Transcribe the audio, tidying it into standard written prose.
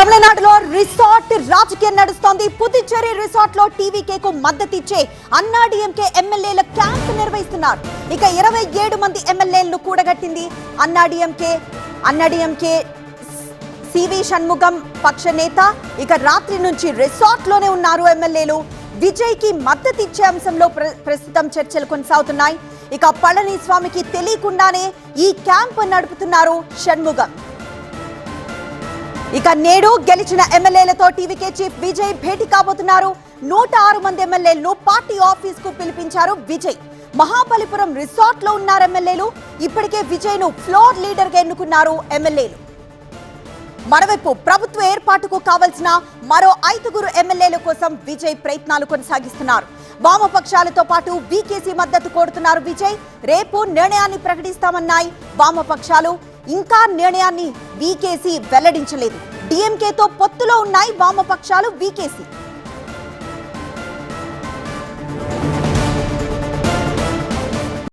తమిళనాడులో రిసార్ట్ రాజకీయం నడుస్తోంది. పుదుచ్చేరి రిసార్ట్ లో టీవీకేకు మద్దతిచ్చే అన్నాడీఎంకే ఎమ్మెల్యేల క్యాంప్ నిర్వహిస్తున్నారు. ఇక 27 మంది ఎమ్మెల్యేలను కూడగట్టింది అన్నాడీఎంకే సివి షణ్ముగం పక్ష నేత. ఇక రాత్రి నుంచి రిసార్ట్ లోనే ఉన్నారు ఎమ్మెల్యేలు. విజయ్ కి మద్దతిచ్చే అంశంలో ప్రస్తుతం చర్చలు కొనసాగుతున్నాయి. ఇక పళనిస్వామికి తెలియకుండానే ఈ క్యాంప్ నడుపుతున్నారు షణ్ముగం. ఇక నేడు గెలిచిన ఎమ్మెల్యేలతో టీవీకే చీఫ్ విజయ్ భేటీ కాబోతున్నారు. 106 మంది ఎమ్మెల్యేలను పార్టీ ఆఫీస్ కు పిలిపించారు విజయ్. మహాబలిపురం రిసార్ట్ లో ఉన్నారు ఎమ్మెల్యేలు. ఇప్పటికే విజయ్ ను ఫ్లోర్ లీడర్ గా ఎన్నుకున్నారు ఎమ్మెల్యేలు. మరోవైపు ప్రభుత్వ ఏర్పాటుకు కావలసిన మరో 5 ఎమ్మెల్యేల కోసం విజయ్ ప్రయత్నాలు కొనసాగిస్తున్నారు. వామపక్షాలతో పాటు వీకేసీ మద్దతు కోరుతున్నారు విజయ్. రేపు నిర్ణయాన్ని ప్రకటిస్తామన్నాయి వామపక్షాలు. ఇంకా నిర్ణయాన్ని వీకేసీ వెల్లడించలేదు. డీఎంకేతో పొత్తులో ఉన్నాయి వామపక్షాలు, వీకేసీ.